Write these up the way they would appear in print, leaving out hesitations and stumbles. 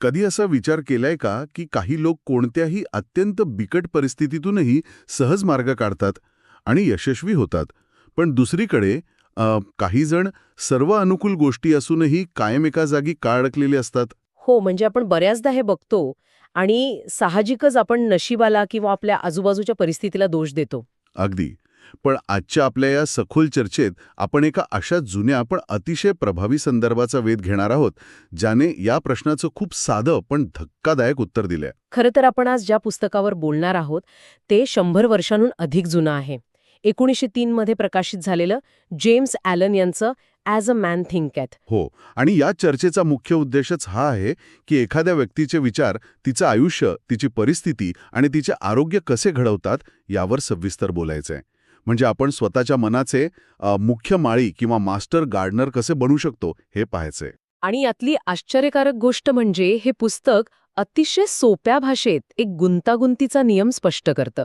कधी असा विचार केलाय का की काही लोक कोणत्याही अत्यंत बिकट परिस्थितीतूनही सहज मार्ग काढतात आणि यशस्वी होतात, पण दुसरीकडे काही जण सर्व अनुकूल गोष्टी असूनही कायम एका जागी का अडकलेले असतात? हो, म्हणजे आपण बऱ्याचदा हे बघतो आणि साहजिकच आपण नशिबाला किंवा आपल्या आजूबाजूच्या परिस्थितीला दोष देतो. अगदी. पण आजच्या आपल्या या सखोल चर्चेत आपण एका अशा जुन्या पण अतिशय प्रभावी संदर्भाचा वेध घेणार आहोत, ज्याने या प्रश्नाचं खूप साधं पण धक्कादायक उत्तर दिलंय. खरं तर आपण आज ज्या पुस्तकावर बोलणार आहोत ते 100 वर्षांहून अधिक जुनं आहे. 1903 मध्ये प्रकाशित झालेलं जेम्स ॲलन यांचं ॲज अ मॅन थिंकॅथ. हो, आणि या चर्चेचा मुख्य उद्देशच हा आहे की एखाद्या व्यक्तीचे विचार तिचं आयुष्य, तिची परिस्थिती आणि तिचे आरोग्य कसे घडवतात यावर सविस्तर बोलायचंय. म्हणजे आपण स्वतःच्या मनाचे मुख्य माळी किंवा मास्टर गार्डनर कसे बनू शकतो हे पाहायचंय. आणि यातली आश्चर्यकारक गोष्ट म्हणजे हे पुस्तक अतिशय सोप्या भाषेत एक गुंतागुंतीचा नियम स्पष्ट करतं.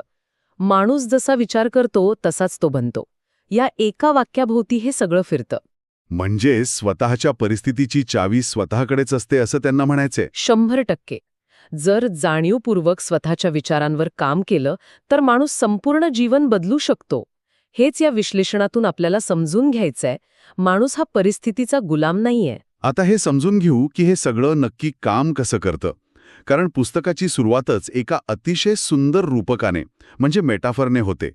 माणूस जसा विचार करतो तसाच तो बनतो. या एका वाक्याभोवती हे सगळं फिरतं. म्हणजे स्वतःच्या परिस्थितीची चावी स्वतःकडेच असते असं त्यांना म्हणायचंय. 100%. जर जाणीवपूर्वक स्वतःच्या विचारांवर काम केलं तर माणूस संपूर्ण जीवन बदलू शकतो. हेच या विश्लेषणातून आपल्याला समजून घ्यायचंय. माणूस हा परिस्थितीचा गुलाम नाहीये. आता हे समजून घेऊ की हे सगळं नक्की काम कसं करतं. कारण पुस्तकाची सुरुवातच एका अतिशय सुंदर रूपकाने म्हणजे मेटाफरने होते.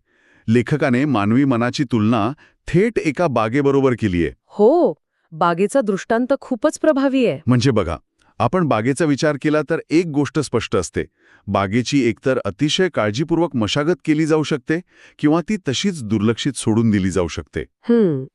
लेखकाने मानवी मनाची तुलना थेट एका बागेबरोबर केलीये. हो, बागेचा दृष्टांत खूपच प्रभावी आहे. म्हणजे बघा, आपण बागेचा विचार केला तर एक गोष्ट स्पष्ट असते. बागेची एकतर अतिशय काळजीपूर्वक मशागत केली जाऊ शकते किंवा ती तशीच दुर्लक्षित सोडून दिली जाऊ शकते.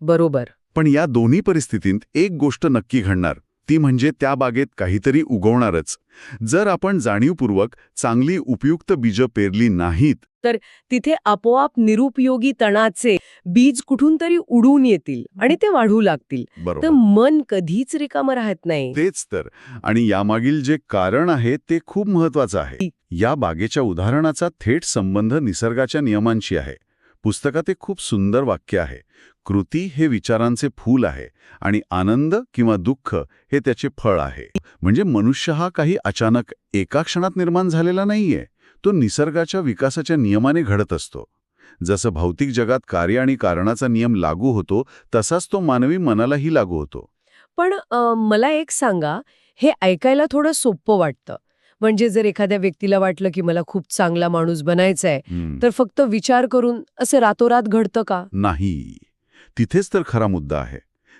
बरोबर. पण या दोन्ही परिस्थितीत एक गोष्ट नक्की घडणार, ती म्हणजे त्या बागेत काहीतरी उगवणारच. जर आपण जाणीवपूर्वक चांगली उपयुक्त बीजं पेरली नाहीत तर तिथे आपोआप निरुपयोगी तणाचे बीज कुठून तरी उडून येतील आणि ते वाढू लागतील. तर बरोबर. मन कधीच रिकामं राहत नाही. तेच तर. आणि यामागील जे कारण आहे ते खूप महत्वाचं आहे. या बागेच्या उदाहरणाचा थेट संबंध निसर्गाच्या नियमांशी आहे. पुस्तकात एक खूप सुंदर वाक्य आहे, कृती हे विचारांचे फूल आहे आणि आनंद किंवा दुःख हे त्याचे फळ आहे. म्हणजे मनुष्य हा काही अचानक एका क्षणात निर्माण झालेला नाहीये. तो निसर्गाच्या विकासाच्या नियमाने घडत असतो. जसं भौतिक जगात कार्य आणि कारणाचा नियम लागू होतो, तसाच तो मानवी मनालाही लागू होतो. पण मला एक सांगा, हे ऐकायला थोडं सोपं वाटतं. म्हणजे जर एखाद्या व्यक्तीला वाटलं की मला खूप चांगला माणूस बनायचाय, तर फक्त विचार करून असे रातोरात घडतं का? नाही. तिथेच तर खरा मुद्दा आहे.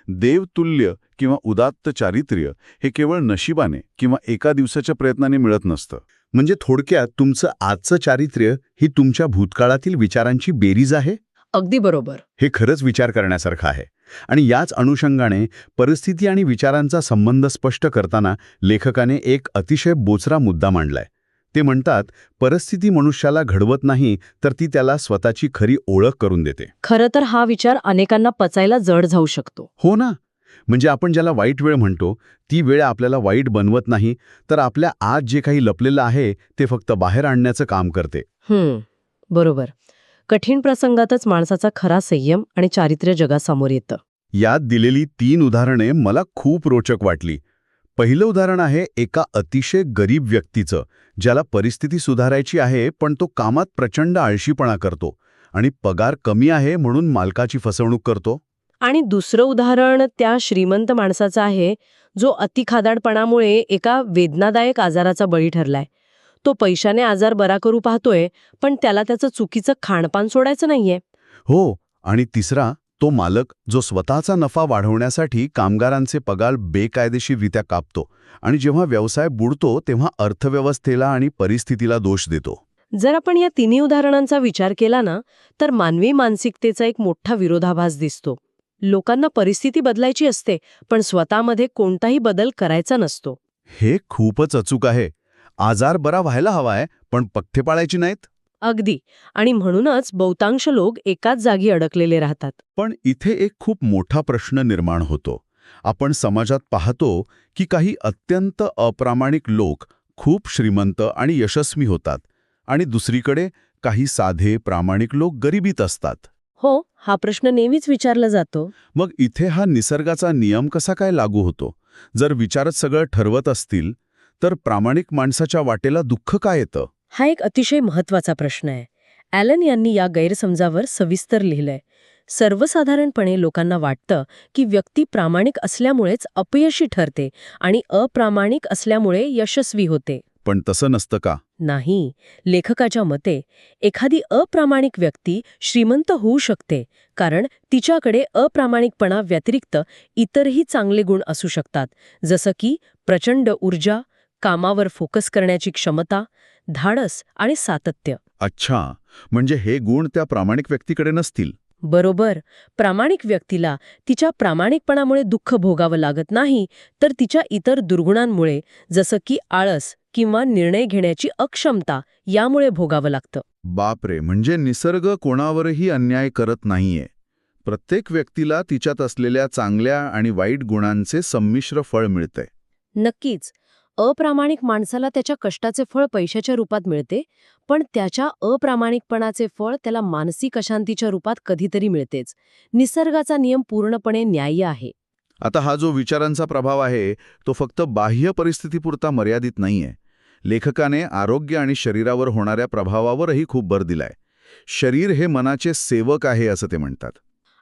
देवतुल्य किंवा उदात्त चारित्र्य हे केवळ नशिबाने किंवा एका दिवसाच्या प्रयत्नाने मिळत नसतं. म्हणजे थोडक्यात तुमचं आजचं चारित्र्य ही तुमच्या भूतकाळातील विचारांची बेरीज आहे. अगदी बरोबर. हे खरंच विचार करण्यासारखं आहे. आणि याच अनुषंगाने परिस्थिती आणि विचारांचा संबंध स्पष्ट करताना लेखकाने एक अतिशय बोचरा मुद्दा मांडलाय. ते म्हणतात, परिस्थिती मनुष्याला घडवत नाही, तर ती त्याला स्वतःची खरी ओळख करून देते. खरं तर हा विचार अनेकांना पचायला जड जाऊ शकतो. हो ना. म्हणजे आपण ज्याला वाईट वेळ म्हणतो, ती वेळ आपल्याला वाईट बनवत नाही, तर आपल्या आत जे काही लपलेलं आहे ते फक्त बाहेर आणण्याचं काम करते. बरोबर. कठीण प्रसंगातच माणसाचा खरा संयम आणि चारित्र्य जगासमोर येतं. यात दिलेली 3 उदाहरणे मला खूप रोचक वाटली. पहिलं उदाहरण आहे एका अतिशय गरीब व्यक्तीचं, ज्याला परिस्थिती सुधारायची आहे पण तो कामात प्रचंड आळशीपणा करतो आणि पगार कमी आहे म्हणून मालकाची फसवणूक करतो. आणि दुसरं उदाहरण त्या श्रीमंत माणसाचं आहे, जो अतिखादाडपणामुळे एका वेदनादायक आजाराचा बळी ठरलाय. तो पैशाने आजार बरा करू पाहतोय, पण त्याला त्याचं चुकीचं खाणपान सोडायचं नाहीये. हो, आणि तिसरा तो मालक जो स्वतःचा नफा वाढवण्यासाठी कामगारांचे पगार बेकायदेशीररित्या कापतो आणि जेव्हा व्यवसाय बुडतो तेव्हा अर्थव्यवस्थेला आणि परिस्थितीला दोष देतो. जर आपण या तिन्ही उदाहरणांचा विचार केला ना, तर मानवी मानसिकतेचा एक मोठा विरोधाभास दिसतो. लोकांना परिस्थिती बदलायची असते, पण स्वतःमध्ये कोणताही बदल करायचा नसतो. हे खूपच अचूक आहे. आजार बरा व्हायला हवाय, पण पथ्ये पाळायची नाहीत. अगदी. आणि म्हणूनच बहुतांश लोक एकाच जागी अडकलेले राहतात. पण इथे एक खूप मोठा प्रश्न निर्माण होतो. आपण समाजात पाहतो की काही अत्यंत अप्रामाणिक लोक खूप श्रीमंत आणि यशस्वी होतात आणि दुसरीकडे काही साधे प्रामाणिक लोक गरिबीत असतात. हो, हा प्रश्न नेहमीच विचारला जातो. मग इथे हा निसर्गाचा नियम कसा काय लागू होतो? जर विचारच सगळं ठरवत असतील तर प्रामाणिक माणसाच्या वाटेला दुःख का येतं? हा एक अतिशय महत्वाचा प्रश्न आहे. ॲलन यांनी या गैरसमजावर सविस्तर लिहिलंय. सर्वसाधारणपणे लोकांना वाटतं की व्यक्ती प्रामाणिक असल्यामुळेच अपयशी ठरते आणि अप्रामाणिक असल्यामुळे यशस्वी होते. पण तसं नसतं का? नाही. लेखकाच्या मते एखादी अप्रामाणिक व्यक्ती श्रीमंत होऊ शकते कारण तिच्याकडे अप्रामाणिकपणा व्यतिरिक्त इतरही चांगले गुण असू शकतात, जसं की प्रचंड ऊर्जा, कामावर फोकस करण्याची क्षमता, धाडस आणि सातत्य. अच्छा, म्हणजे हे गुण त्या प्रामाणिक व्यक्तीकडे नसतील. बरोबर. प्रामाणिक व्यक्तीला तिच्या प्रामाणिकपणामुळे दुःख भोगावं लागत नाही, तर तिच्या इतर दुर्गुणांमुळे, जसं की आळस किंवा निर्णय घेण्याची अक्षमता, यामुळे भोगावं लागतं. बापरे, म्हणजे निसर्ग कोणावरही अन्याय करत नाहीये. प्रत्येक व्यक्तीला तिच्यात असलेल्या चांगल्या आणि वाईट गुणांचे संमिश्र फळ मिळतंय. नक्कीच. अप्रामाणिक माणसाला त्याच्या कष्टाचे फळ पैशाच्या रूपात मिळते, पण त्याच्या अप्रामाणिकपणाचे फळ त्याला मानसिक अशांतीच्या रूपात कधीतरी मिळतेच. निसर्गाचा नियम पूर्णपणे न्याय्य आहे. आता हा जो विचारांचा प्रभाव आहे तो फक्त बाह्य परिस्थितीपुरता मर्यादित नाहीये. लेखकाने आरोग्य आणि शरीरावर होणाऱ्या प्रभावावरही खूप भर दिलाय. शरीर हे मनाचे सेवक आहे असं ते म्हणतात.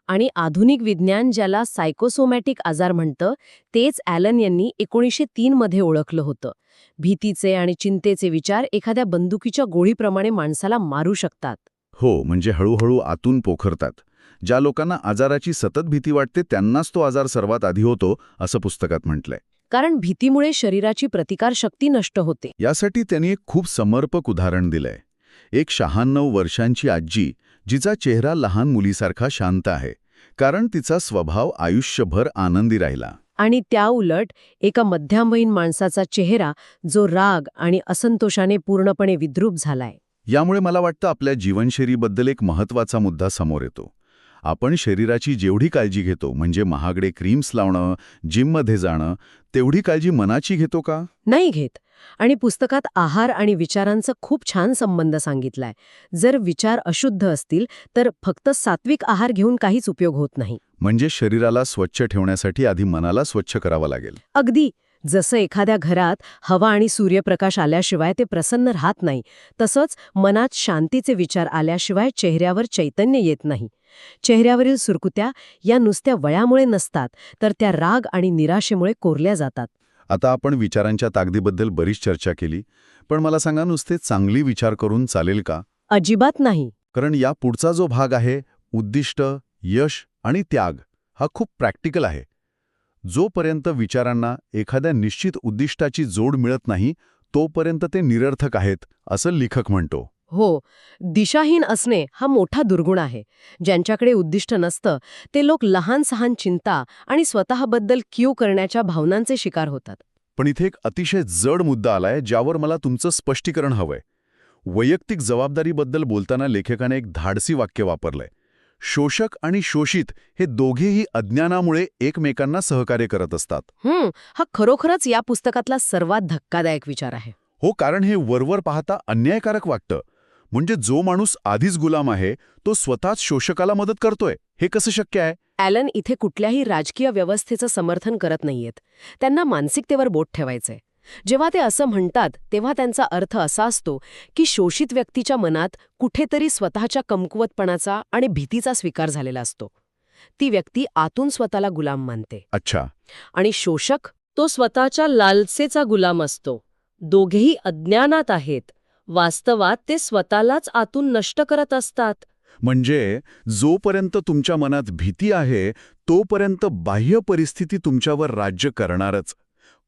आणि आधुनिक विज्ञान ज्याला सायकोसोमॅटिक आजार म्हणतं, तेच ॲलन यांनी 1903 मध्ये ओळखलं होतं. भीतीचे आणि चिंतेचे विचार एखाद्या बंदुकीच्या गोळीप्रमाणे माणसाला मारू शकतात. हो, म्हणजे हळूहळू आतून पोखरतात. ज्या लोकांना आजाराची सतत भीती वाटते त्यांनाच तो आजार सर्वात आधी होतो असं पुस्तकात म्हटलंय. कारण भीतीमुळे शरीराची प्रतिकारशक्ती नष्ट होते. यासाठी त्यांनी एक खूप समर्पक उदाहरण दिलंय. एक 96 वर्षांची आजी जिचा चेहरा लहान मुलीसारखा शांत आहे, कारण तिचा स्वभाव आयुष्यभर आनंदी राहिला. आणि त्याउलट एका मध्यमवयीन माणसाचा चेहरा जो राग आणि असंतोषाने पूर्णपणे विद्रूप झालाय. यामुळे मला वाटतं आपल्या जीवनशैलीबद्दल एक महत्त्वाचा मुद्दा समोर येतो. आपण शरीराची जेवढी काळजी घेतो, म्हणजे महागडे क्रीम्स लावणं, जिममध्ये जाणं, तेवढी काळजी मनाची घेतो का? नाही घेत. आणि पुस्तकात आहार आणि विचारांचा खूप छान संबंध सांगितलाय. जर विचार अशुद्ध असतील तर फक्त सात्विक आहार घेऊन काहीच उपयोग होत नाही. म्हणजे शरीराला स्वच्छ ठेवण्यासाठी आधी मनाला स्वच्छ करावं लागेल. अगदी. जसं एखाद्या घरात हवा आणि सूर्यप्रकाश आल्याशिवाय ते प्रसन्न राहत नाही, तसंच मनात शांतीचे विचार आल्याशिवाय चेहऱ्यावर चैतन्य येत नाही. चेहऱ्यावरील सुरकुत्या या नुसत्या वयामुळे नसतात, तर त्या राग आणि निराशेमुळे कोरल्या जातात. आता आपण विचारांच्या ताकदीबद्दल बरीच चर्चा केली, पण मला सांगा, नुसते चांगली विचार करून चालेल का? अजिबात नाही. कारण या पुढचा जो भाग आहे, उद्दिष्ट, यश आणि त्याग, हा खूप प्रॅक्टिकल आहे. जोपर्यंत विचारांना एखाद्या निश्चित उद्दिष्टाची जोड मिळत नाही, तोपर्यंत ते निरर्थक आहेत, असं लेखक म्हणतो. हो. दिशाहीन असणे हा मोठा दुर्गुण आहे. ज्यांच्याकडे उद्दिष्ट नसतं ते लोक लहान-सहान चिंता आणि स्वतःबद्दल कीव करण्याच्या भावनांचे शिकार होतात. पण इथे एक अतिशय जड मुद्दा आलाय, ज्यावर मला तुमचं स्पष्टीकरण हवंय. वैयक्तिक जबाबदारीबद्दल बोलताना लेखकाने एक धाडसी वाक्य वापरलंय. शोषक आणि शोषित हे दोघेही अज्ञानामुळे एकमेकांना सहकार्य करत असतात. हा खरोखरच या पुस्तकातला सर्वात धक्कादायक विचार आहे. हो, कारण हे वरवर पाहता अन्यायकारक वाटतं. म्हणजे जो माणूस आधीच गुलाम आहे तो स्वतःच शोषकाला मदत करतोय, हे कसं शक्य आहे? ॲलन इथे कुठल्याही राजकीय व्यवस्थेचं समर्थन करत नाहीयेत. त्यांना मानसिकतेवर बोट ठेवायचंय. जेव्हा ते असं म्हणतात तेव्हा त्यांचा अर्थ असा असतो की शोषित व्यक्तीच्या मनात कुठेतरी स्वतःच्या कमकुवतपणाचा आणि भीतीचा स्वीकार झालेला असतो. ती व्यक्ती आतून स्वतःला गुलाम मानते. अच्छा. आणि शोषक तो स्वतःच्या लालसेचा गुलाम असतो. दोघेही अज्ञानात आहेत. वास्तवात ते स्वतःलाच आतून नष्ट करत असतात. म्हणजे जोपर्यंत तुमच्या मनात भीती आहे तोपर्यंत बाह्य परिस्थिती तुमच्यावर राज्य करणारच.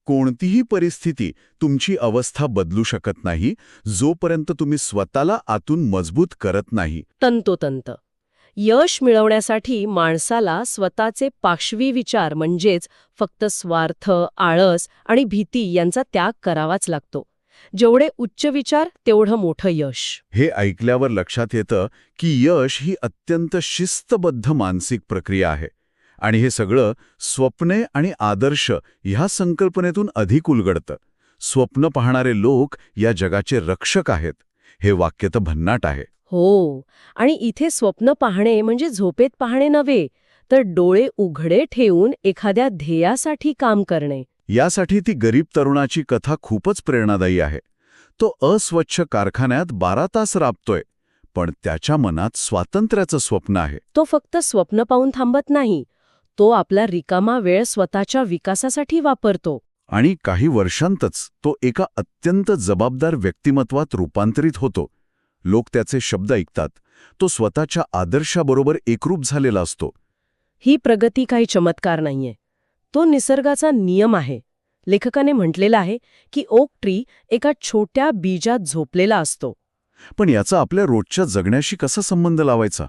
कोणतीही परिस्थिती तुमची अवस्था बदलू शकत नाही, जोपर्यंत तुम्ही स्वतःला आतून मजबूत करत नाही. तंतोतंत. यश मिळवण्यासाठी माणसाला स्वतःचे पाशवी विचार म्हणजेच फक्त स्वार्थ, आळस आणि भीती यांचा त्याग करावाच लागतो. जेवढे उच्च विचार तेवढं मोठं यश. हे ऐकल्यावर लक्षात येतं की यश ही अत्यंत शिस्तबद्ध मानसिक प्रक्रिया आहे. आणि हे सगळं स्वप्ने आणि आदर्श ह्या संकल्पनेतून अधिक उलगडतं. स्वप्न पाहणारे लोक या जगाचे रक्षक आहेत. हे वाक्य तर भन्नाट आहे. हो. आणि इथे स्वप्न पाहणे म्हणजे झोपेत पाहणे नव्हे, तर डोळे उघडे ठेवून एखाद्या ध्येयासाठी काम करणे. यासाठी ती गरीब तरुणाची कथा खूपच प्रेरणादायी आहे. तो अस्वच्छ कारखान्यात 12 तास राबतोय, पण त्याच्या मनात स्वातंत्र्याचं स्वप्न आहे. तो फक्त स्वप्न पाहून थांबत नाही, तो आपला रिकामा वेळ स्वतःच्या विकासासाठी वापरतो. आणि काही वर्षांतच तो एका अत्यंत जबाबदार व्यक्तिमत्वात रूपांतरित होतो. लोक त्याचे शब्द ऐकतात. तो स्वतःच्या आदर्शाबरोबर एकरूप झालेला असतो. ही प्रगती काही चमत्कार नाहीये, तो निसर्गाचा नियम आहे. लेखकाने म्हटलेलं आहे की ओक ट्री एका छोट्या बीजात झोपलेला असतो. पण याचा आपल्या रोजच्या जगण्याशी कसा संबंध लावायचा?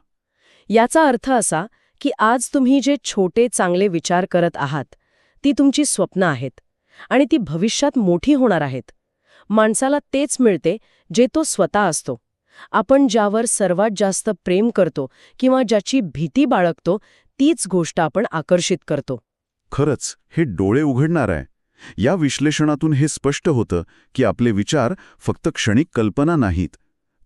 याचा अर्थ असा की आज तुम्ही जे छोटे चांगले विचार करत आहात, ती तुमची स्वप्न आहेत आणि ती भविष्यात मोठी होणार आहेत. माणसाला तेच मिळते जे तो स्वतः असतो. आपण ज्यावर सर्वात जास्त प्रेम करतो किंवा ज्याची भीती बाळगतो, तीच गोष्ट आपण आकर्षित करतो. खरंच हे डोळे उघडणार आहे. या विश्लेषणातून हे स्पष्ट होतं की आपले विचार फक्त क्षणिक कल्पना नाहीत,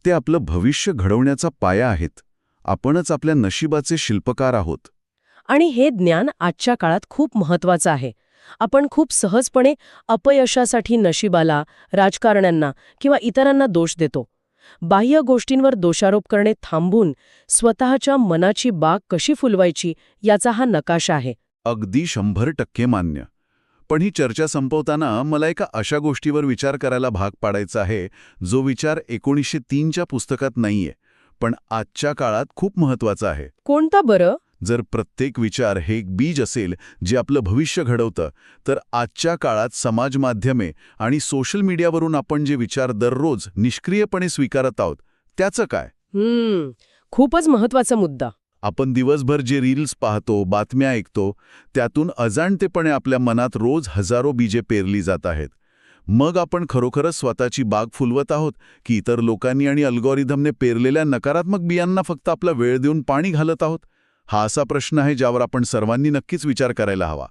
ते आपलं भविष्य घडवण्याचा पाया आहेत. आपणच आपल्या नशिबाचे शिल्पकार आहोत. आणि हे ज्ञान आजच्या काळात खूप महत्वाचं आहे. आपण खूप सहजपणे अपयशासाठी नशिबाला, राजकारण्यांना किंवा इतरांना दोष देतो. बाह्य गोष्टींवर दोषारोप करणे थांबून स्वतःच्या मनाची बाग कशी फुलवायची याचा हा नकाशा आहे. अगदी 100% मान्य. पण ही चर्चा संपवताना मला एका अशा गोष्टीवर विचार करायला भाग पाडायचा आहे, जो विचार 1903च्या पुस्तकात नाहीये, पण आजच्या काळात खूप महत्वाचा आहे. कोणता बरं? जर प्रत्येक विचार हे एक बीज असेल जे आपलं भविष्य घडवतं, तर आजच्या काळात समाज माध्यमे आणि सोशल मीडियावरून आपण जे विचार दररोज निष्क्रियपणे स्वीकारत आहोत, त्याचं काय? खूपच महत्वाचा मुद्दा. आपण दिवसभर जे रील्स पाहतो, बातम्या ऐकतो, त्यातून अजाणतेपणे आपल्या मनात रोज हजारो बीजे पेरली जात आहेत. मग आपण खरोखरच स्वतःची बाग फुलवत आहोत की इतर लोकांनी आणि अल्गोरिदमने पेरलेल्या नकारात्मक बियांना फक्त आपला वेळ देऊन पाणी घालत आहोत? हा असा प्रश्न आहे ज्यावर आपण सर्वांनी नक्कीच विचार करायला हवा.